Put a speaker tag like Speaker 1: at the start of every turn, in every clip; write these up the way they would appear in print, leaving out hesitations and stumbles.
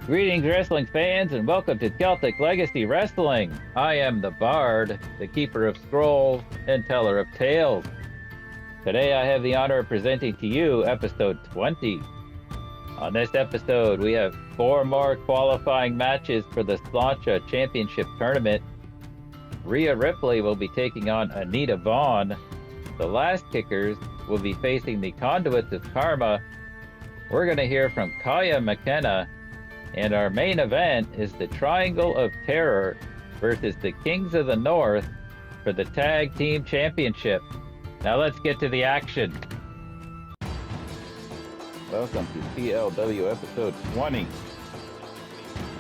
Speaker 1: Greetings, wrestling fans, and welcome to Celtic Legacy Wrestling. I am the Bard, the Keeper of Scrolls, and Teller of Tales. Today I have the honor of presenting to you episode 20. On this episode, we have 4 more qualifying matches for the Sláinte Championship Tournament. Rhea Ripley will be taking on Anita Vaughan. The Last Kickers will be facing the Conduits of Karma. We're going to hear from Kaia McKenna. And our main event is the Triangle of Terror versus the Kings of the North for the Tag Team Championship. Now let's get to the action. Welcome to CLW episode 20.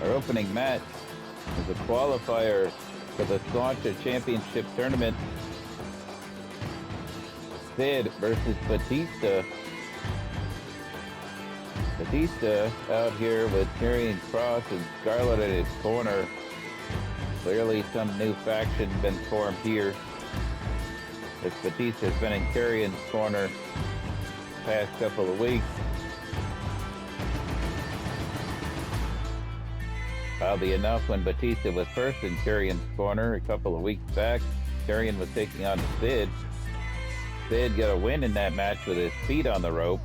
Speaker 1: Our opening match is a qualifier for the Sláinte Championship Tournament. Sid versus Batista. Batista out here with Karrion Kross and Scarlett at his corner. Clearly some new faction been formed here, as Batista's been in Karrion's corner the past couple of weeks. Oddly enough, when Batista was first in Karrion's corner a couple of weeks back, Karrion was taking on Sid. Sid got a win in that match with his feet on the rope.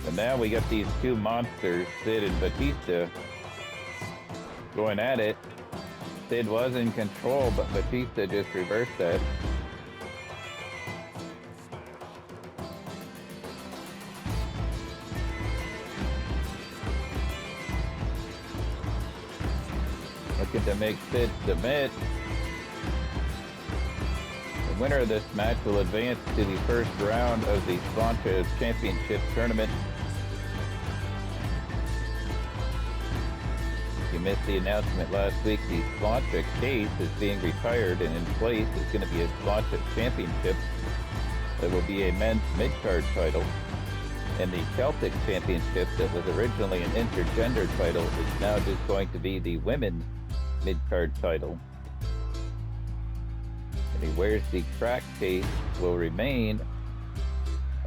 Speaker 1: And now we got these two monsters, Sid and Batista, going at it. Sid was in control, but Batista just reversed that. Looking to make Sid submit. The winner of this match will advance to the first round of the Sláinte Championship Tournament. You missed the announcement last week. The Sláinte case is being retired, and in place is going to be a Sláinte Championship that will be a men's mid-card title. And the Celtic Championship that was originally an intergender title is now just going to be the women's mid-card title. And where's the crack case will remain,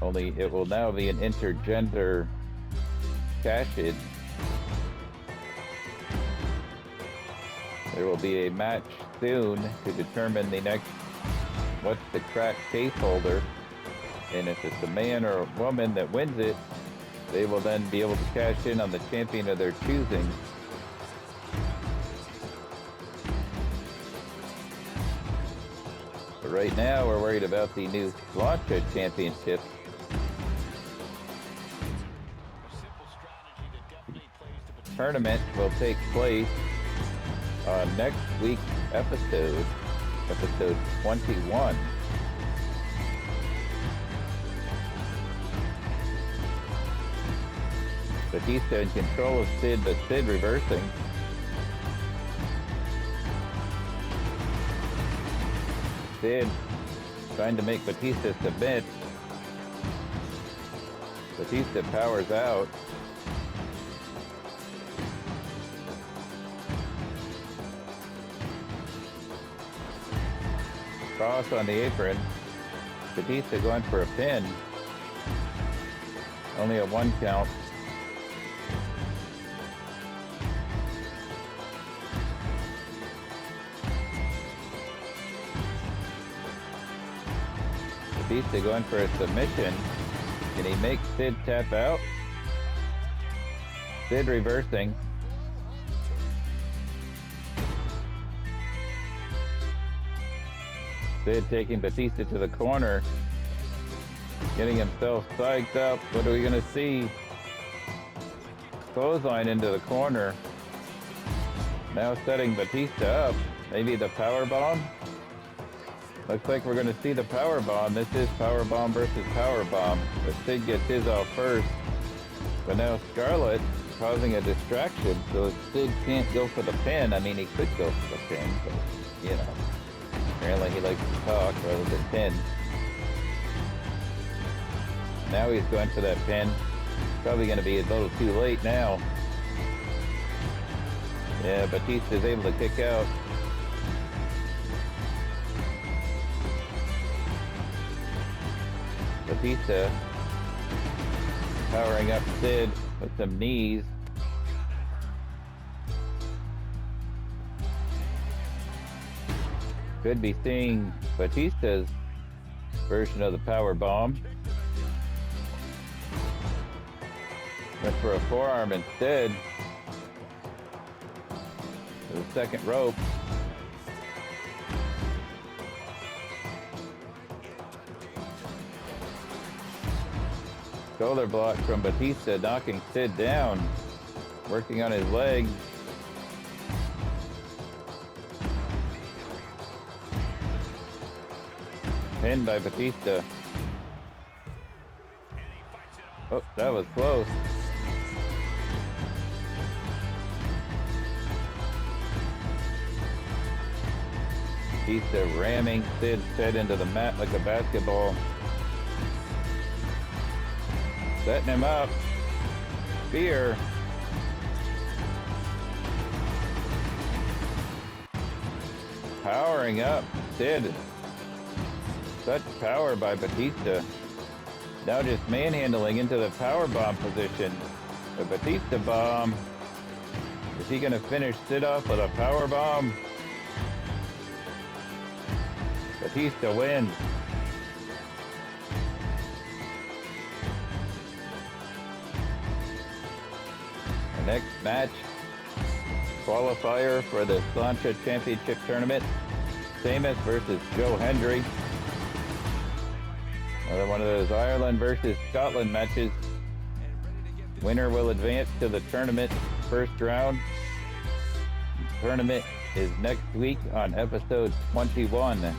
Speaker 1: only it will now be an intergender cash-in. There will be a match soon to determine the next, what's the crack case holder. And if it's a man or a woman that wins it, they will then be able to cash in on the champion of their choosing. But right now, we're worried about the new Sláinte Championship. The tournament will take place on next week's episode 21. Batista in control of Sid, but Sid reversing. Sid trying to make Batista submit. Batista powers out. Cross on the apron. Batista going for a pin. Only a 1 count. Batista going for a submission. Can he make Sid tap out? Sid reversing. Sid taking Batista to the corner, getting himself psyched up. What are we going to see? Clothesline into the corner. Now setting Batista up. Maybe the powerbomb? Looks like we're going to see the powerbomb. This is powerbomb versus powerbomb. But Sid gets his off first. But now Scarlett causing a distraction, so Sid can't go for the pin. I mean, he could go for the pin, but, you know. Apparently he likes to talk rather than pin. Now he's going for that pin. Probably going to be a little too late now. Yeah, Batista's able to kick out. Batista powering up Sid with some knees. Could be seeing Batista's version of the power bomb. Went for a forearm instead. The second rope. Shoulder block from Batista, knocking Sid down. Working on his leg. Pinned by Batista. Oh, that was close. Batista ramming Sid's head into the mat like a basketball. Setting him up. Spear. Powering up Sid. Such power by Batista. Now just manhandling into the powerbomb position. The Batista bomb. Is he going to finish Sid off with a powerbomb? Batista wins. The next match, qualifier for the Sláinte Championship Tournament. Sheamus versus Joe Hendry. Another one of those Ireland versus Scotland matches. Winner will advance to the tournament first round. The tournament is next week on episode 21.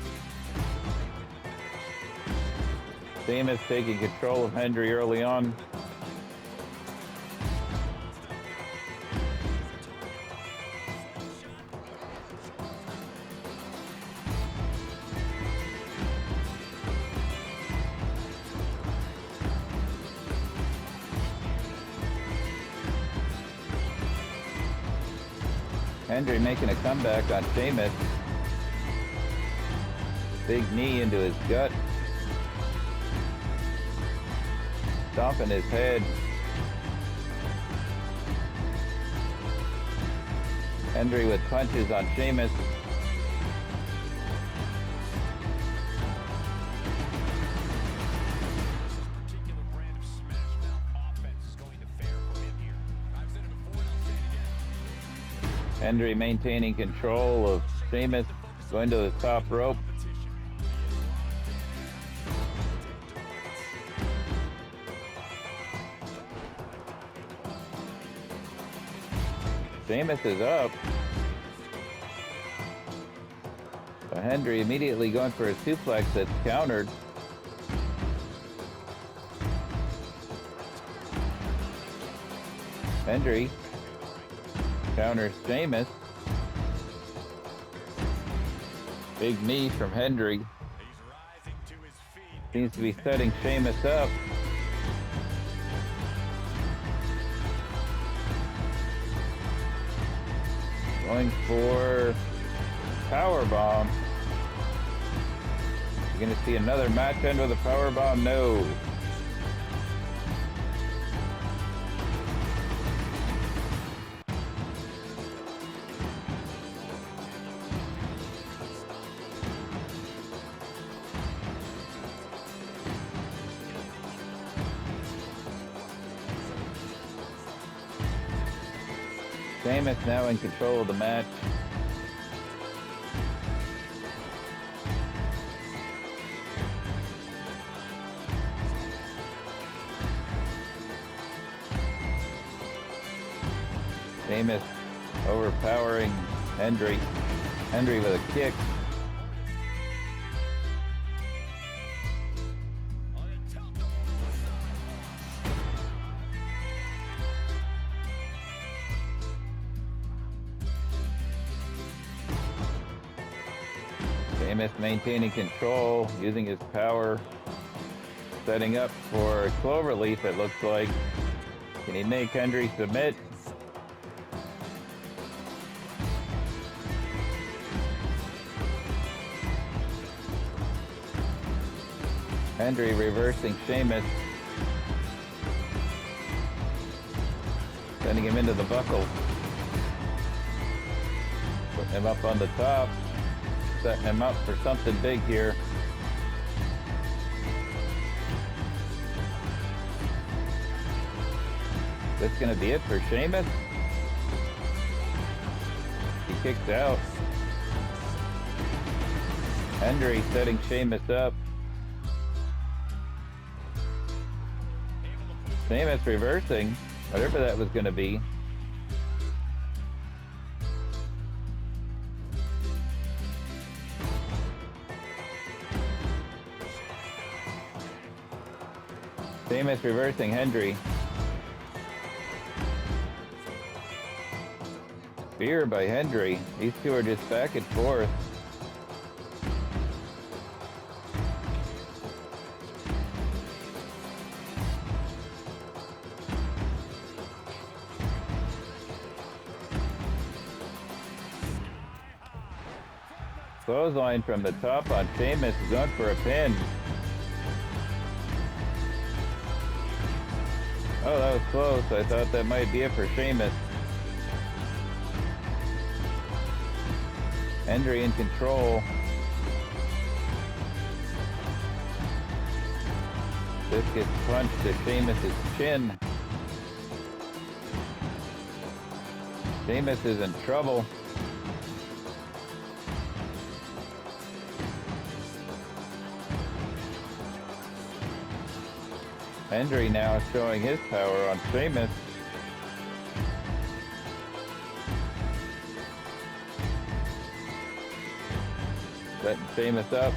Speaker 1: Sheamus taking control of Hendry early on. Hendry making a comeback on Sheamus. Big knee into his gut. Stomping his head. Hendry with punches on Sheamus. Hendry maintaining control of Sheamus, going to the top rope. Sheamus is up. But Hendry immediately going for a suplex that's countered. Hendry counters Sheamus. Big knee from Hendry. Seems to be setting Sheamus up. Going for powerbomb. You're going to see another match end with a powerbomb? No. Sheamus now in control of the match. Sheamus overpowering Hendry. Hendry with a kick. Sheamus maintaining control, using his power, setting up for a cloverleaf, it looks like. Can he make Hendry submit? Hendry reversing Sheamus, sending him into the buckle. Putting him up on the top. setting him up for something big here. This gonna be it for Sheamus? He kicks out. Hendry setting Sheamus up. Sheamus reversing, whatever that was gonna be. Sheamus reversing Hendry. Spear by Hendry. These two are just back and forth. Clothesline from the top on Sheamus, going for a pin. Oh, that was close. I thought that might be it for Sheamus. Hendry in control. This gets punched to Sheamus' chin. Sheamus is in trouble. Hendry now showing his power on Sheamus. Setting Sheamus up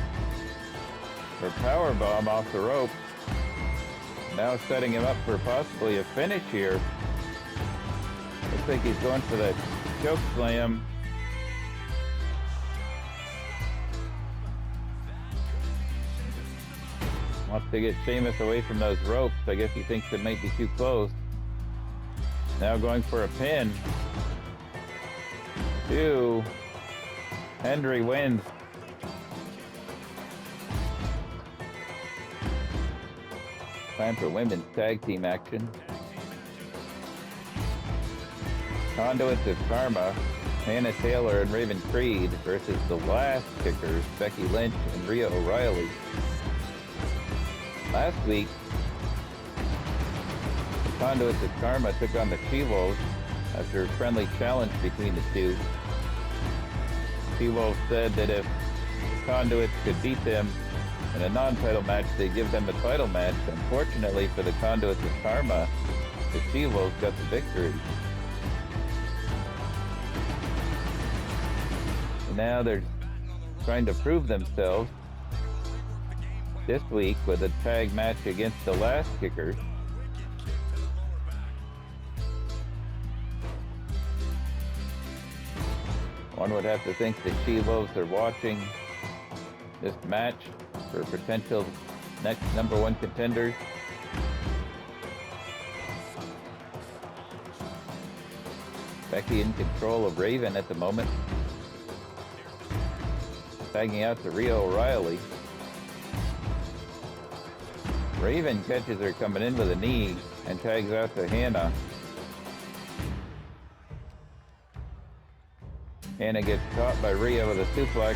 Speaker 1: for power bomb off the rope. Now setting him up for possibly a finish here. Looks like he's going for that choke slam. Wants to get Sheamus away from those ropes. I guess he thinks it might be too close. Now going for a pin. 2. Hendry wins. Time for women's tag team action. Conduits of Karma, Hannah Taylor and Raven Creed versus the Last Kickers, Becky Lynch and Rhea O'Reilly. Last week, the Conduits of Karma took on the She-Wolves after a friendly challenge between the two. She-Wolves said that if the Conduits could beat them in a non-title match, they'd give them a title match. Unfortunately for the Conduits of Karma, the She-Wolves got the victory. And now they're trying to prove themselves this week with a tag match against the Last Kickers. One would have to think the She-Wolves are watching this match for potential next #1 contenders. Becky in control of Raven at the moment. Tagging out to Rhea O'Reilly. Raven catches her coming in with a knee and tags out to Hannah. Hannah gets caught by Rhea with a suplex.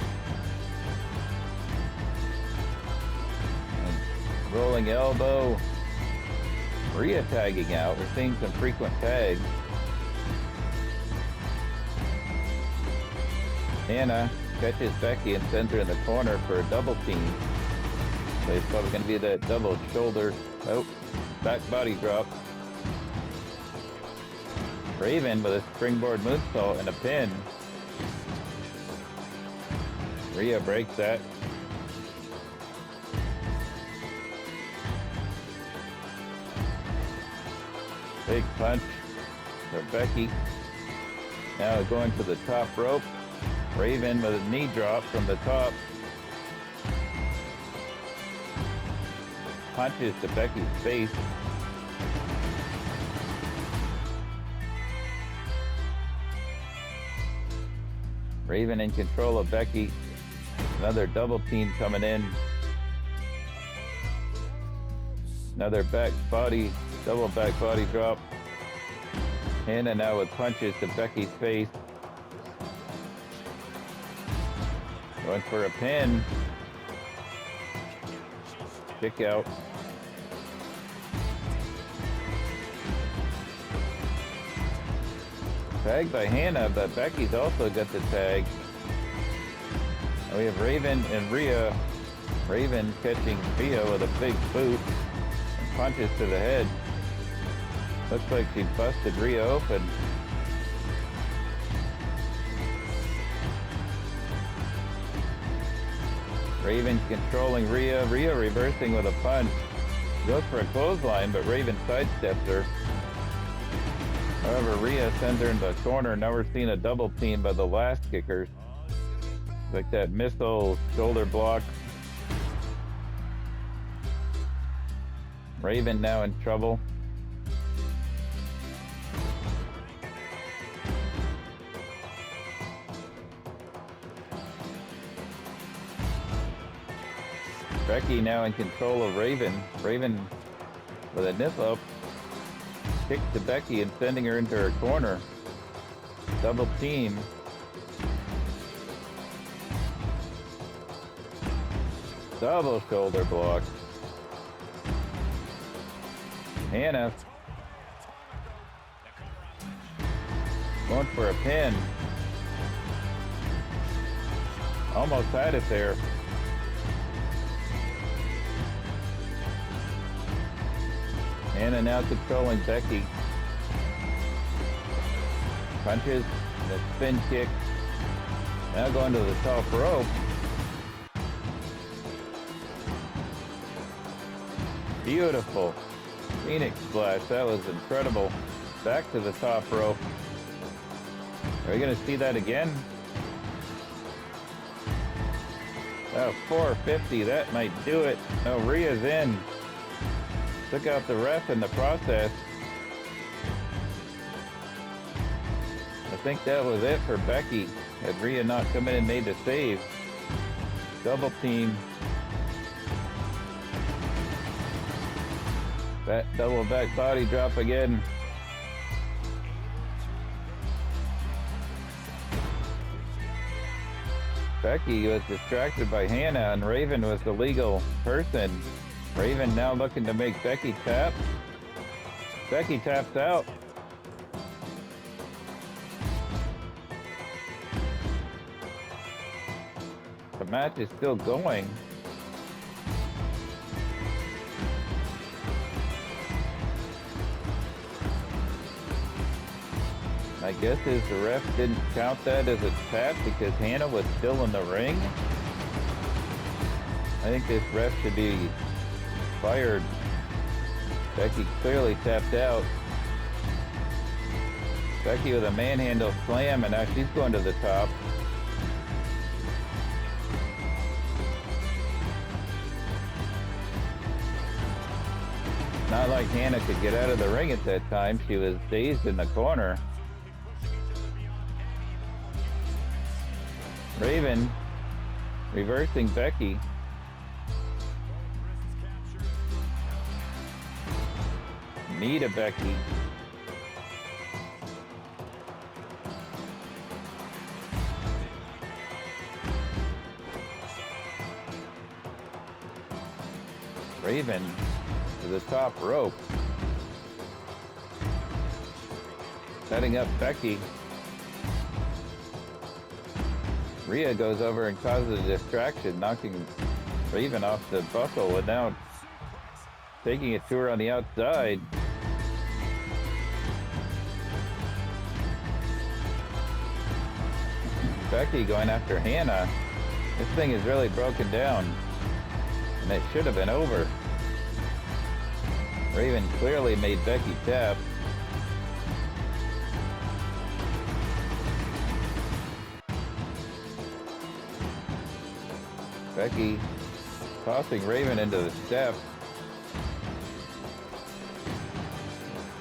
Speaker 1: And rolling elbow. Rhea tagging out. We're seeing some frequent tags. Hannah catches Becky and sends her in the corner for a double team. So it's probably going to be that double shoulder. Oh, back body drop. Raven with a springboard moonsault and a pin. Rhea breaks that. Big punch for Becky. Now going to the top rope. Raven with a knee drop from the top. Punches to Becky's face. Raven in control of Becky. Another double team coming in. Another double back body drop. Hannah now with punches to Becky's face. Going for a pin. Kick out. Tag by Hannah, but Becky's also got the tag. And we have Raven and Rhea. Raven catching Rhea with a big boot and punches to the head. Looks like she busted Rhea open. Raven controlling Rhea. Rhea reversing with a punch. Goes for a clothesline, but Raven sidesteps her. However, Rhea sends her into the corner. Now we're seeing a double team by the last kickers. Like that missile shoulder block. Raven now in trouble. Becky now in control of Raven. Raven with a nip up. Kicks to Becky and sending her into her corner. Double team. Double shoulder block. Hannah going for a pin. Almost had it there. Hannah now controlling Becky. Punches and a spin kick. Now going to the top rope. Beautiful. Phoenix splash. That was incredible. Back to the top rope. Are we going to see that again? Oh, 450. That might do it. No, Rhea's in. Took out the ref in the process. I think that was it for Becky. Had Rhea not come in and made the save. Double team. That double back body drop again. Becky was distracted by Hannah and Raven was the legal person. Raven now looking to make Becky tap. Becky taps out. The match is still going. My guess is the ref didn't count that as a tap because Hannah was still in the ring. I think this ref should be fired. Becky clearly tapped out. Becky with a manhandle slam, and now she's going to the top. Not like Hannah could get out of the ring at that time. She was dazed in the corner. Raven reversing Becky. Knee to Becky. Raven to the top rope. Setting up Becky. Rhea goes over and causes a distraction, knocking Raven off the buckle, and now taking it to her on the outside. Becky going after Hannah. This thing is really broken down, and it should have been over. Raven clearly made Becky tap. Becky tossing Raven into the steps.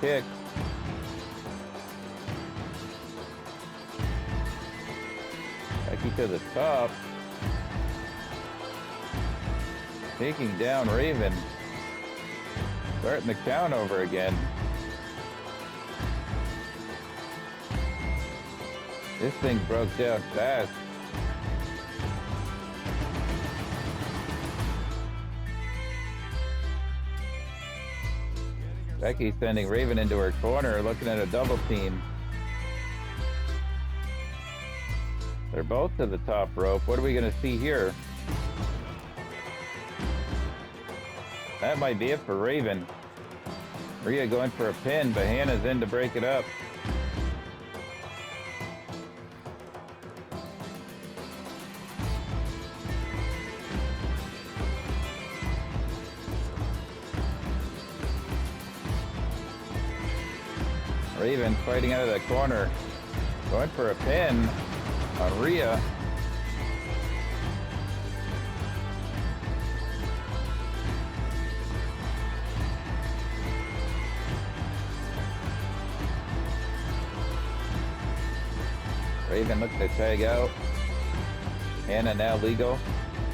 Speaker 1: Kick. Becky to the top. Taking down Raven. Starting the count over again. This thing broke down fast. Becky's sending Raven into her corner, looking at a double team. They're both to the top rope. What are we going to see here? That might be it for Raven. Rhea going for a pin, but Hannah's in to break it up. Raven fighting out of the corner, going for a pin on Rhea. Raven looks to tag out. Hannah now legal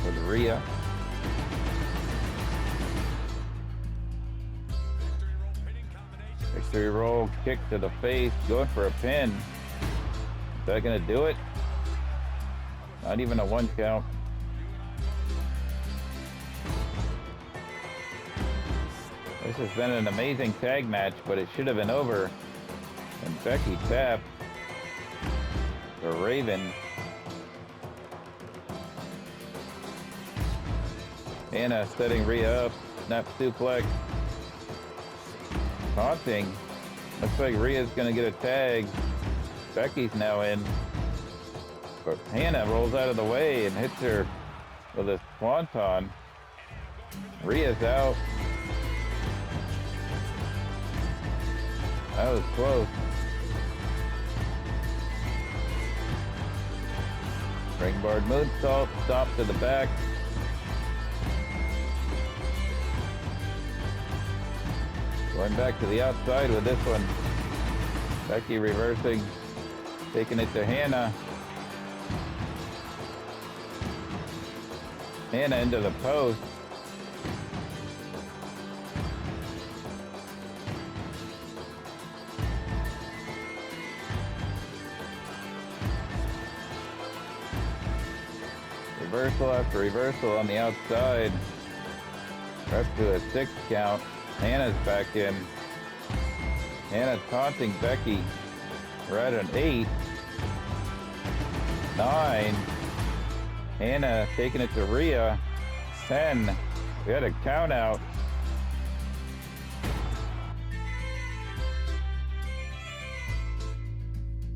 Speaker 1: with Rhea. Victory roll, kick to the face, going for a pin. Is that going to do it? Not even a 1 count. This has been an amazing tag match, but it should have been over. And Becky tapped for Raven. Anna setting Rhea up. Snap suplex. Taunting. Looks like Rhea's going to get a tag. Becky's now in. But Hannah rolls out of the way and hits her with a swanton. Rhea's out. That was close. Springboard moonsault, stop to the back. Going back to the outside with this one. Becky reversing, taking it to Hannah. Hannah into the post. Reversal after reversal on the outside. Up to a 6 count. Hannah's back in. Hannah taunting Becky. We're at an 8. 9. Hannah taking it to Rhea. 10. We had a count out.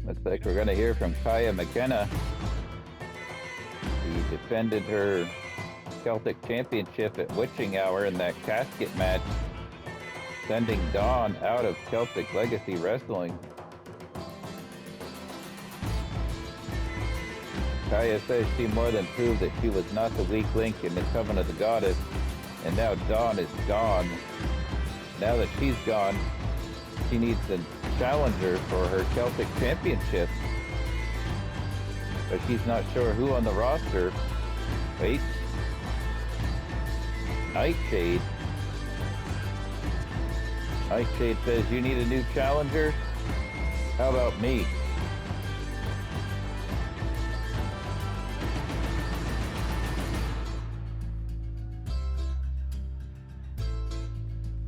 Speaker 1: Looks like we're going to hear from Kaia McKenna. She defended her Celtic Championship at Witching Hour in that casket match, sending Dawn out of Celtic Legacy Wrestling. Kaia says she more than proved that she was not the weak link in the Coven of the Goddess, and now Dawn is gone. Now that she's gone, she needs a challenger for her Celtic Championship. But she's not sure who on the roster. Wait. Nightshade. Nightshade says, you need a new challenger? How about me?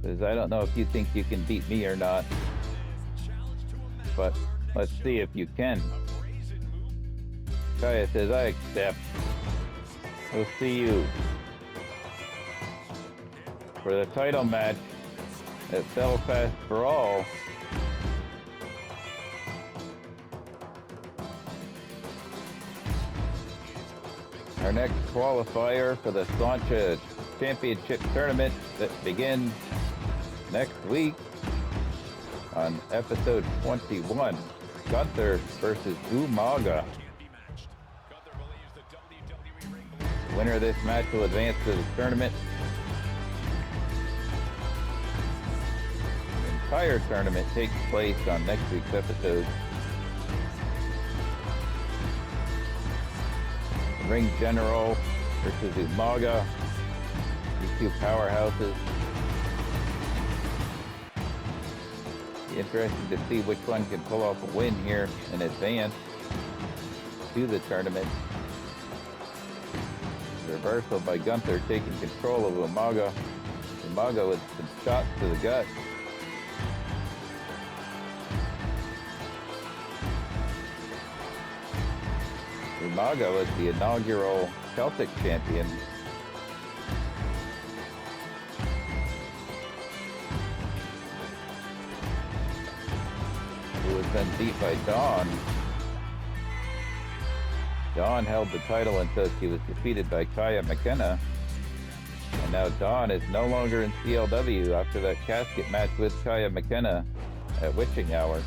Speaker 1: Says, I don't know if you think you can beat me or not, but let's see if you can. Kaia says, I accept. We'll see you for the title match at Belfast Brawl. Our next qualifier for the Sláinte Championship Tournament that begins next week on episode 21. Gunther versus Umaga. The winner of this match will advance to the tournament. The entire tournament takes place on next week's episode. Ring General versus Umaga. These two powerhouses. Be interesting to see which one can pull off a win here in advance to the tournament. Reversal by Gunther taking control of Umaga. Umaga with some shots to the gut. Umaga was the inaugural Celtic champion. Who was then beat by Dawn. Dawn held the title until she was defeated by Kaia McKenna. And now Dawn is no longer in CLW after that casket match with Kaia McKenna at Witching Hour.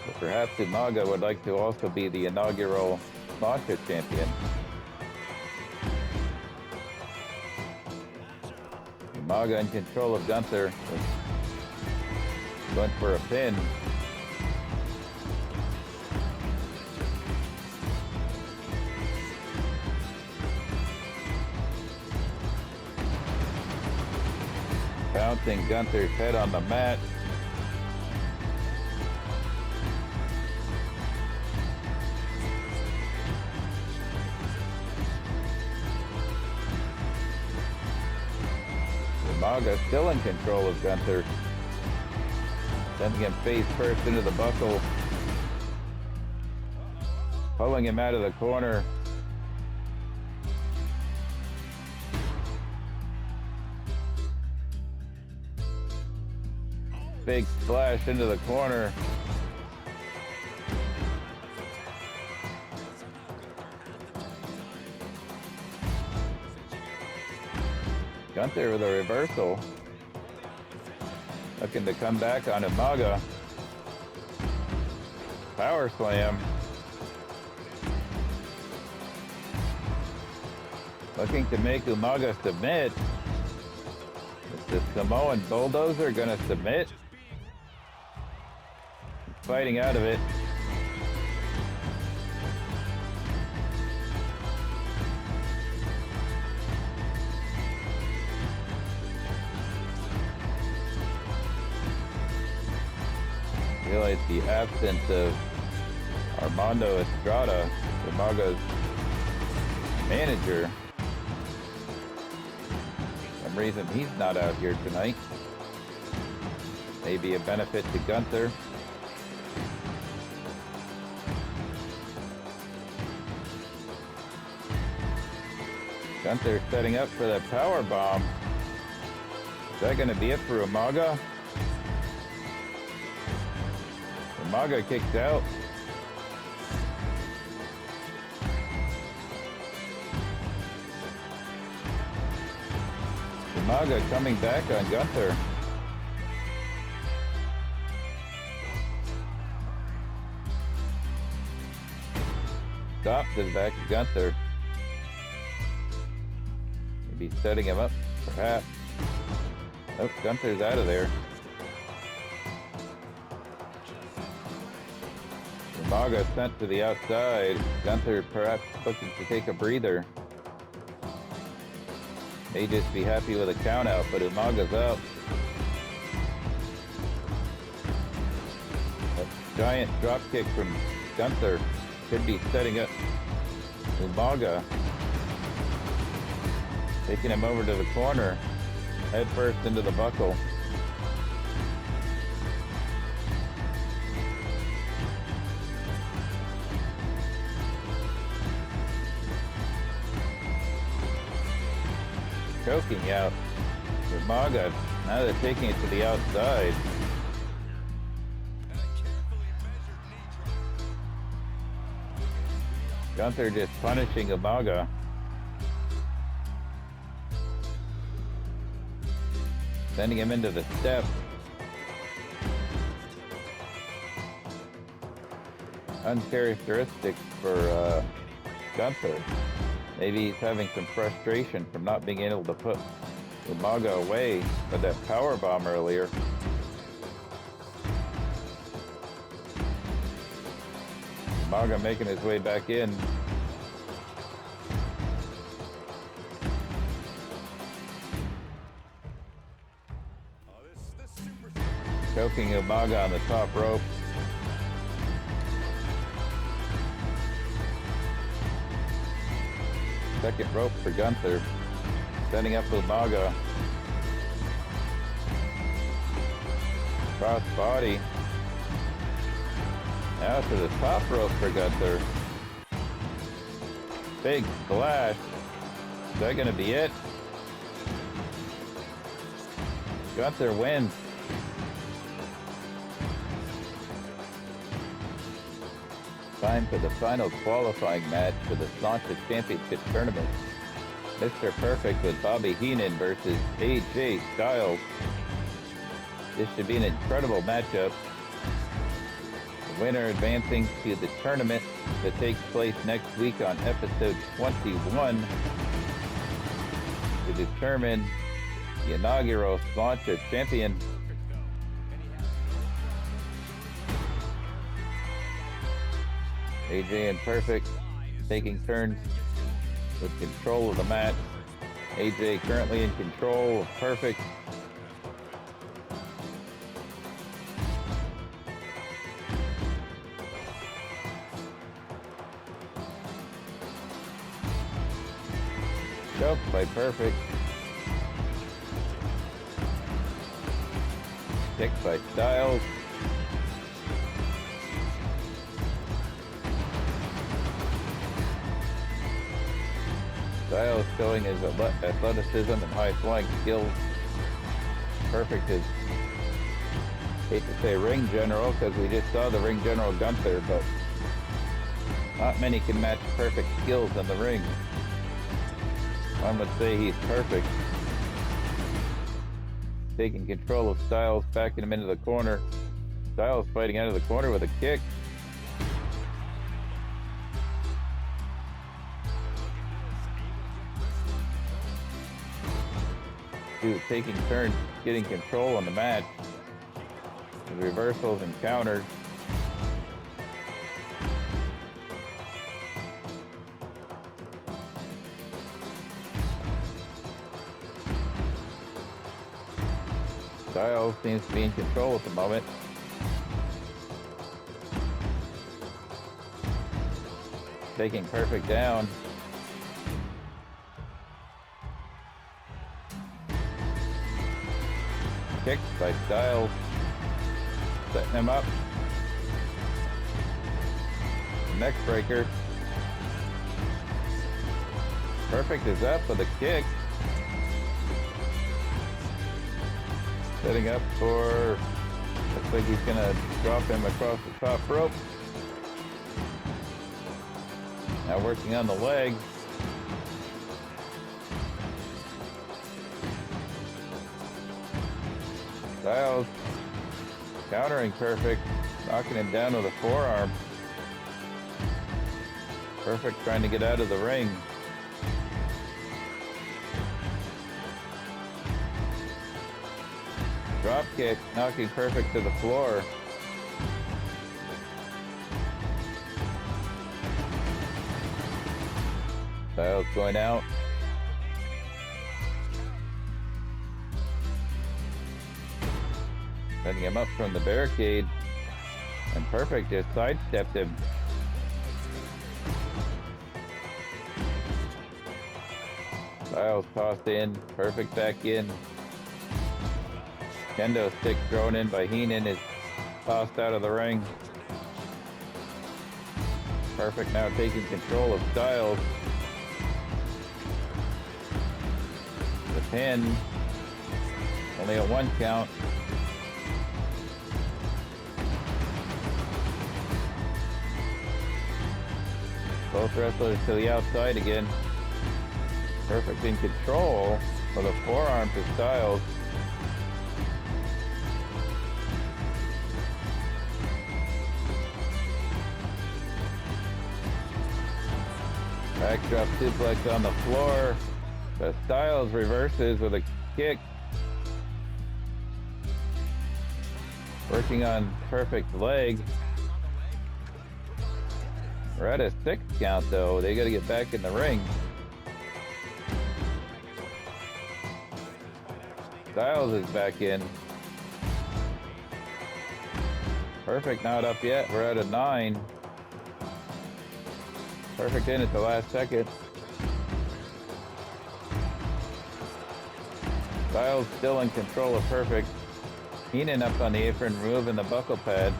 Speaker 1: But perhaps Umaga would like to also be the inaugural Sláinte champion. Umaga in control of Gunther. Went for a pin. Bouncing Gunther's head on the mat. Umaga still in control of Gunther. Sending him face first into the buckle. Pulling him out of the corner. Big splash into the corner. Gunther with a reversal. Looking to come back on Umaga. Power slam. Looking to make Umaga submit. Is the Samoan Bulldozer gonna submit? Fighting out of it. Realize the absence of Armando Estrada, Umaga's manager. For some reason he's not out here tonight. Maybe a benefit to Gunther. Gunther setting up for the power bomb. Is that going to be it for Umaga? Umaga kicks out. Umaga coming back on Gunther. Stop to the back of Gunther. Maybe setting him up, perhaps. Nope, Gunther's out of there. Umaga sent to the outside. Gunther perhaps looking to take a breather. May just be happy with a count out, but Umaga's out. A giant drop kick from Gunther could be setting up Umaga. Taking him over to the corner, head first into the buckle. Choking out Umaga. Now they're taking it to the outside. Gunther just punishing Umaga. Sending him into the step. Uncharacteristic for Gunther. Maybe he's having some frustration from not being able to put Umaga away with that power bomb earlier. Umaga making his way back in. Choking Umaga on the top rope. Second rope for Gunther. Setting up Umaga. Cross body. Now to the top rope for Gunther. Big splash. Is that going to be it? Gunther wins. Time for the final qualifying match for the Sláinte Championship Tournament. Mr. Perfect with Bobby Heenan versus AJ Styles. This should be an incredible matchup. The winner advancing to the tournament that takes place next week on episode 21 to determine the inaugural Sláinte champion. AJ and Perfect taking turns with control of the match. AJ currently in control of Perfect. Choked by Perfect. Kicked by Styles. Styles showing his athleticism and high-flying skills. Perfect is, hate to say ring general, because we just saw the ring general Gunther, but not many can match Perfect skills in the ring. One would say he's perfect. Taking control of Styles, backing him into the corner. Styles fighting out of the corner with a kick. Two taking turns, getting control on the match. With reversals and counters. Styles seems to be in control at the moment. Taking Perfect down. Kicked by Styles. Setting him up. Neck breaker. Perfect is up with a kick. Setting up for, looks like he's going to drop him across the top rope. Now working on the legs. Styles countering Perfect, knocking him down with a forearm. Perfect trying to get out of the ring. Drop kick, knocking Perfect to the floor. Styles going out. Setting him up from the barricade. And Perfect just sidestepped him. Styles tossed in, Perfect back in. Kendo stick thrown in by Heenan is tossed out of the ring. Perfect now taking control of Styles. The pin. Only a 1 count. Both wrestlers to the outside again. Perfect in control with a forearm to Styles. Backdrop suplex on the floor. The Styles reverses with a kick. Working on Perfect's leg. We're at a 6 count though. They gotta get back in the ring. Styles is back in. Perfect not up yet. We're at a 9. Perfect in at the last second. Styles still in control of Perfect. Heenan up on the apron, removing the buckle pad.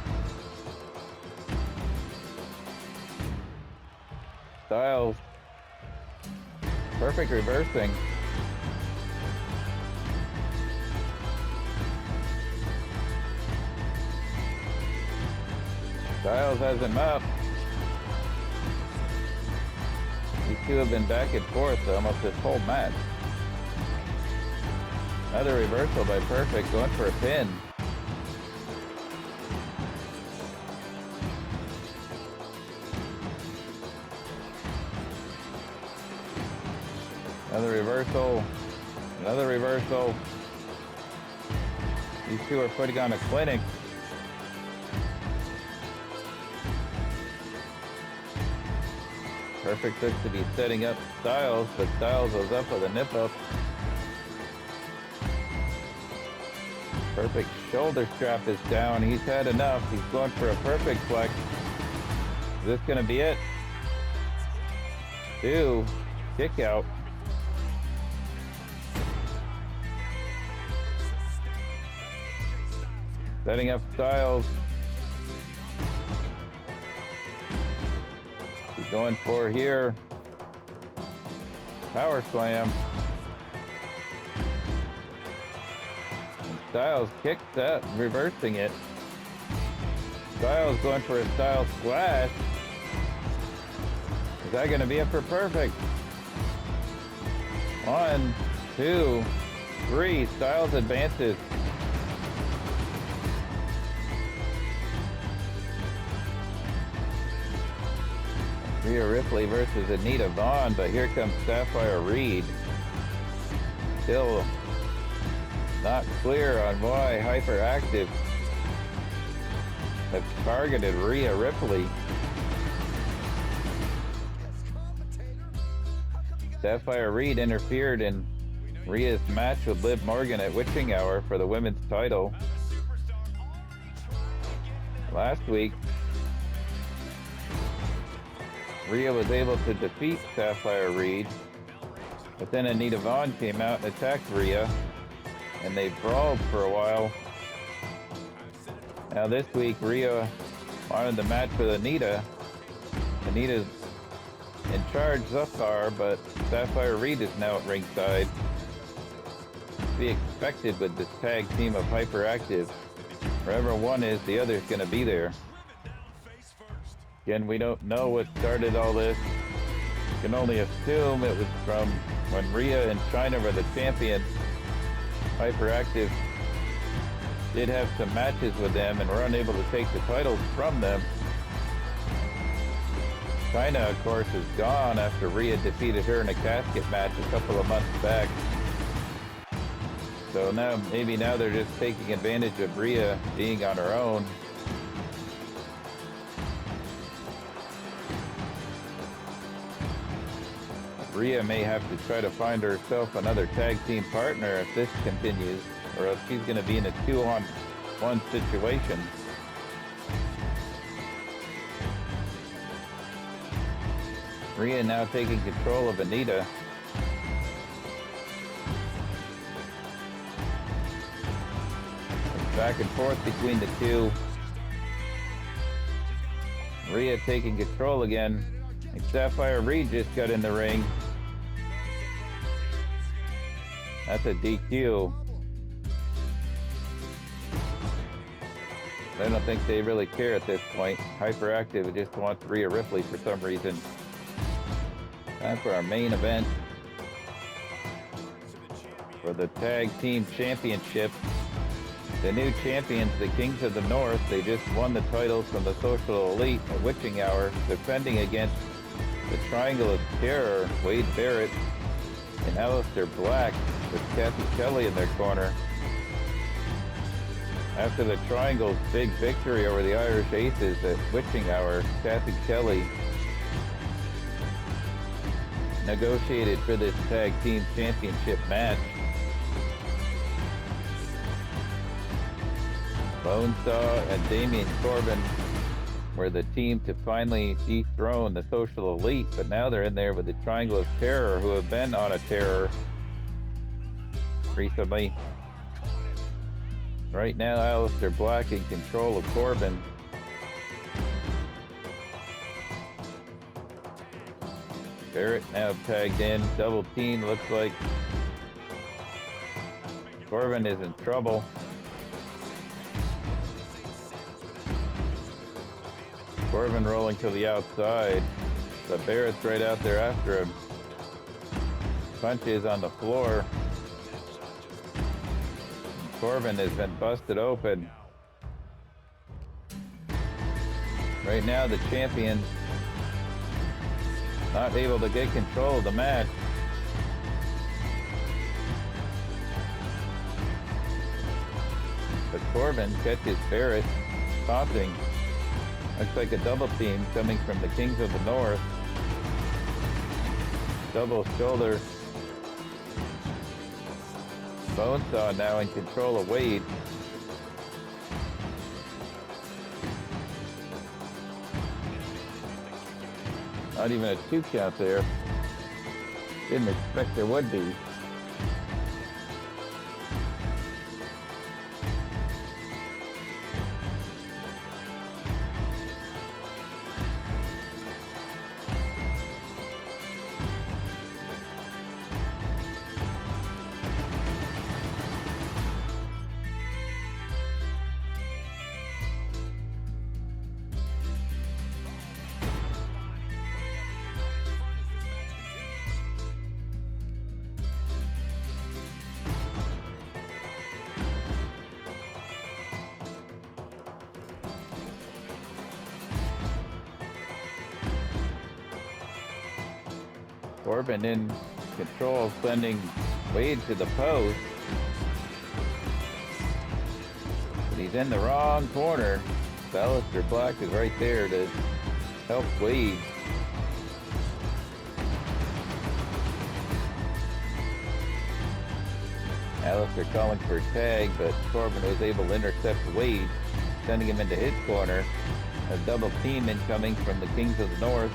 Speaker 1: Styles. Perfect reversing. Styles has him up. These two have been back and forth almost this whole match. Another reversal by Perfect, going for a pin. Another reversal. Another reversal. These two are putting on a clinic. Perfect looks to be setting up Styles, but Styles was up with a nip up. Perfect shoulder strap is down. He's had enough. He's going for a perfect flex. Is this going to be it? 2. Kick out. Setting up Styles. He's going for here. Power slam. And Styles kicks that, reversing it. Styles going for a Styles splash. Is that going to be it for Perfect? 1, 2, 3. Styles advances. Rhea Ripley versus Anita Vaughan, but here comes Sapphire Reed. Still not clear on why Hyperactive have targeted Rhea Ripley. Sapphire Reed interfered in Rhea's match with Liv Morgan at Witching Hour for the women's title. Last week, Rhea was able to defeat Sapphire Reed, but then Anita Vaughan came out and attacked Rhea, and they brawled for a while. Now this week, Rhea wanted the match with Anita. Anita's in charge thus far, but Sapphire Reed is now at ringside. To be expected with this tag team of Hyperactive. Wherever one is, the other's going to be there. Again, we don't know what started all this. You can only assume it was from when Rhea and Chyna were the champions. Hyperactive did have some matches with them and were unable to take the titles from them. Chyna, of course, is gone after Rhea defeated her in a casket match a couple of months back. So maybe now they're just taking advantage of Rhea being on her own. Rhea may have to try to find herself another tag team partner if this continues, or else she's going to be in a 2-on-1 situation. Rhea now taking control of Anita. Back and forth between the two. Rhea taking control again. And Sapphire Reed just got in the ring. That's a DQ. I don't think they really care at this point. Hyperactive just wants Rhea Ripley for some reason. Time for our main event for the Tag Team Championship. The new champions, the Kings of the North, they just won the titles from the Social Elite at Witching Hour, defending against the Triangle of Terror, Wade Barrett and Aleister Black, with Kathy Kelly in their corner. After the Triangle's big victory over the Irish Aces at Witching Hour, Kathy Kelly negotiated for this Tag Team Championship match. Bonesaw and Damian Corbin were the team to finally dethrone the Social Elite, but now they're in there with the Triangle of Terror, who have been on a terror recently. Right now, Aleister Black in control of Corbin. Barrett now tagged in. Double team. Looks like Corbin is in trouble. Corbin rolling to the outside. But Barrett's right out there after him. Punches on the floor. Corbin has been busted open. Right now the champion not able to get control of the match. But Corbin catches Barrett taunting. Looks like a double team coming from the Kings of the North. Double shoulder. Bonesaw now in control of Wade. Not even a 2 count there. Didn't expect there would be. Corbin in control, sending Wade to the post. But he's in the wrong corner. Aleister Black is right there to help Wade. Aleister calling for a tag, but Corbin was able to intercept Wade, sending him into his corner. A double team incoming from the Kings of the North.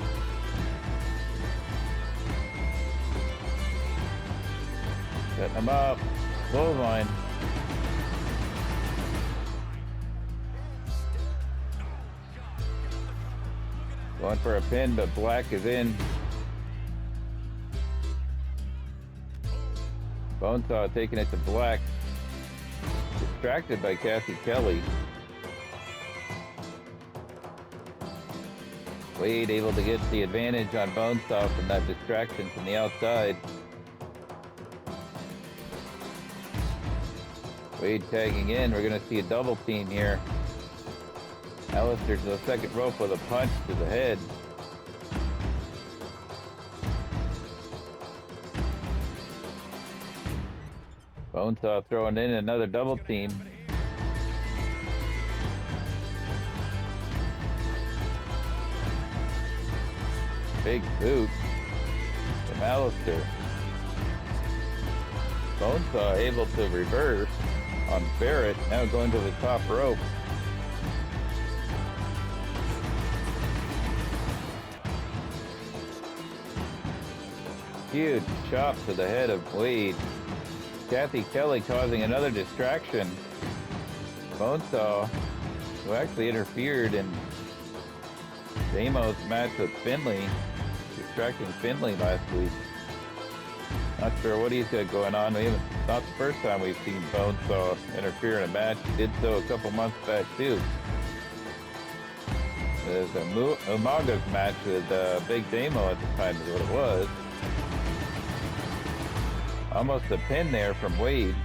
Speaker 1: Setting him up. Clothesline. Going for a pin, but Black is in. Bonesaw taking it to Black. Distracted by Kathy Kelly. Wade able to get the advantage on Bonesaw from that distraction from the outside. Wade tagging in. We're going to see a double team here. Aleister to the second rope with a punch to the head. Bonesaw throwing in another double team. Big boot from Aleister. Bonesaw able to reverse on Barrett, now going to the top rope. Huge chop to the head of Wade. Kathy Kelly causing another distraction. Bonesaw, who actually interfered in Damo's match with Finlay, distracting Finlay last week. Not sure what he's got going on. Not the first time we've seen Bonesaw interfere in a match. He did so a couple months back too. There's a Umaga's match with Big Damo at the time is what it was. Almost a pin there from Wade.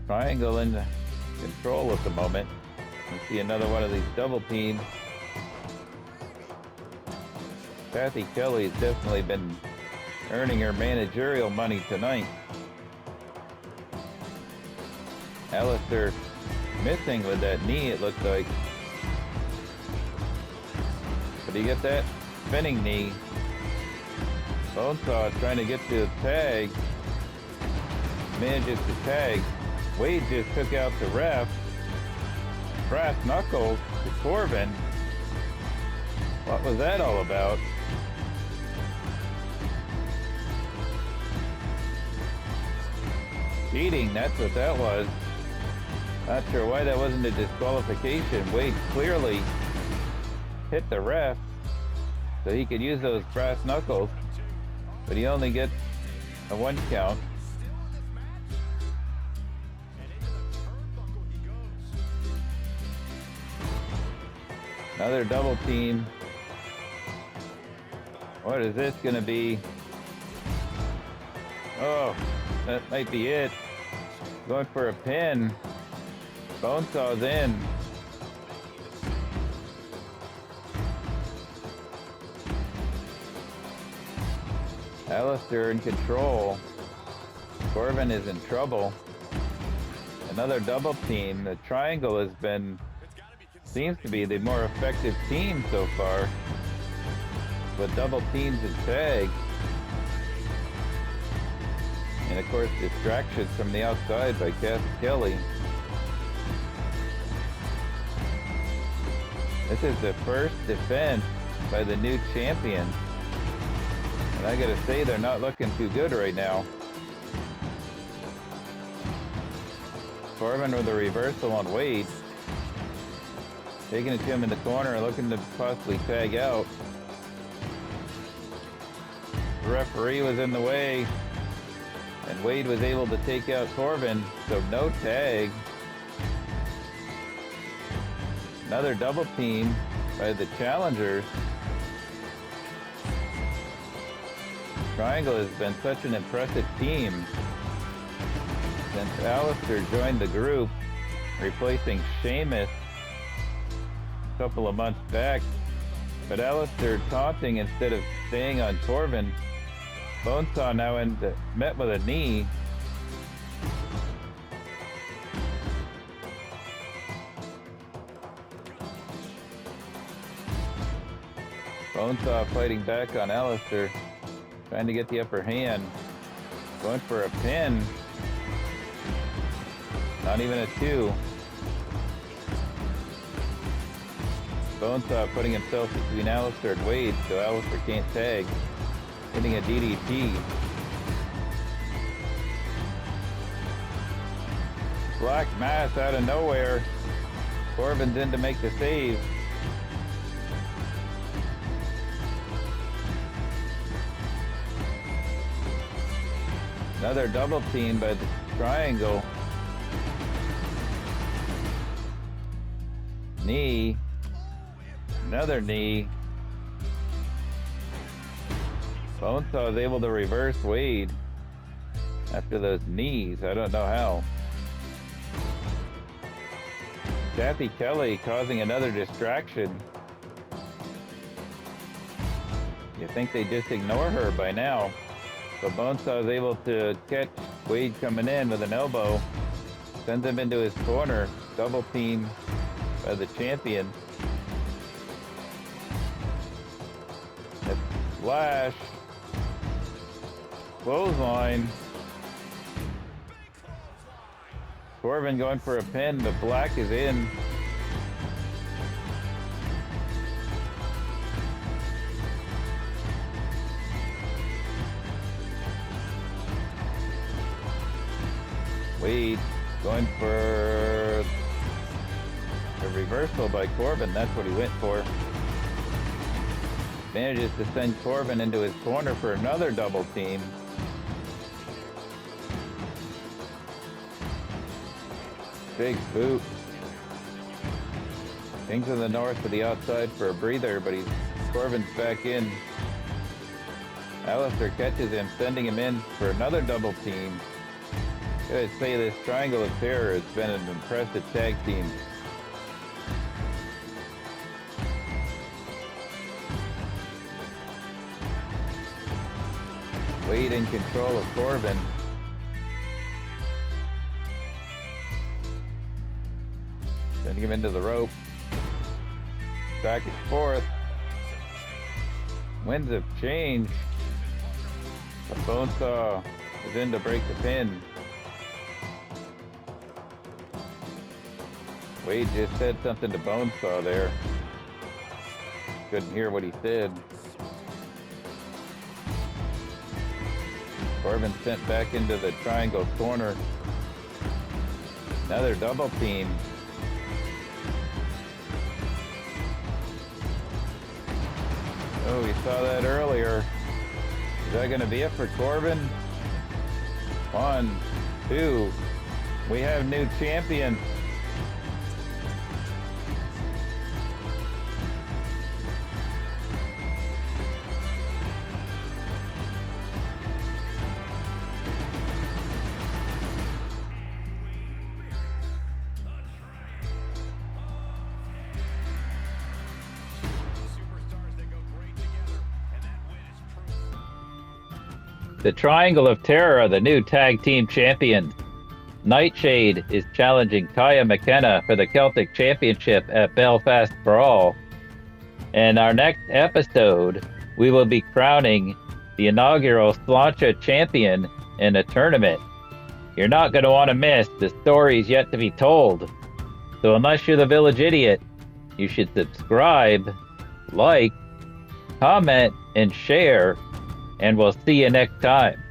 Speaker 1: Triangle in control at the moment. You see another one of these double teams. Kathy Kelly's definitely been earning her managerial money tonight. Aleister missing with that knee, it looks like. But he get that spinning knee. Bonesaw trying to get to the tag. Manages to tag. Wade just took out the ref. Brass knuckles to Corbin. What was that all about? Cheating, that's what that was. Not sure why that wasn't a disqualification. Wade clearly hit the ref so he could use those brass knuckles, but he only gets a 1 count. Another double team. What is this going to be? Oh, that might be it. Going for a pin. Bonesaw's in. Alistair in control. Corbin is in trouble. Another double team. The triangle has been, seems to be the more effective team so far, with double teams and tag. And of course, distractions from the outside by Cass Kelly. This is the first defense by the new champion. And I gotta say, they're not looking too good right now. Corbin with a reversal on Wade. Taking it to him in the corner, looking to possibly tag out. The referee was in the way, and Wade was able to take out Corbin, so no tag. Another double team by the challengers. Triangle has been such an impressive team since Alistair joined the group, replacing Sheamus a couple of months back. But Alistair taunting instead of staying on Corbin. Bonesaw now met with a knee. Bonesaw fighting back on Alistair, trying to get the upper hand. Going for a pin. Not even a 2. Bonesaw putting himself between Alistair and Wade, so Alistair can't tag. Hitting a DDT. Black Mass out of nowhere. Corbin's in to make the save. Another double team by the Triangle. Knee. Another knee. Bonesaw is able to reverse Wade after those knees. I don't know how. Kathy Kelly causing another distraction. You think they just ignore her by now. But Bonesaw is able to catch Wade coming in with an elbow. Sends him into his corner. Double team by the champion. A splash. Clothesline. Corbin going for a pin, but Black is in. Wade going for a reversal by Corbin. That's what he went for. Manages to send Corbin into his corner for another double team. Big boot. Kings of the North to the outside for a breather, but Corbin's back in. Alistair catches him, sending him in for another double team. I'd say this Triangle of Terror has been an impressive tag team. Wade in control of Corbin. Sending him into the rope. Back and forth. Winds have changed. The Bonesaw is in to break the pin. Wade just said something to Bonesaw there. Couldn't hear what he said. Corbin sent back into the Triangle corner. Another double team. Oh, we saw that earlier. Is that going to be it for Corbin? 1, 2. We have new champion. The Triangle of Terror are the new tag team champions. Nightshade is challenging Kaia McKenna for the Celtic Championship at Belfast Brawl. In our next episode, we will be crowning the inaugural Sláinte champion in a tournament. You're not going to want to miss the stories yet to be told. So unless you're the village idiot, you should subscribe, like, comment, and share. And we'll see you next time.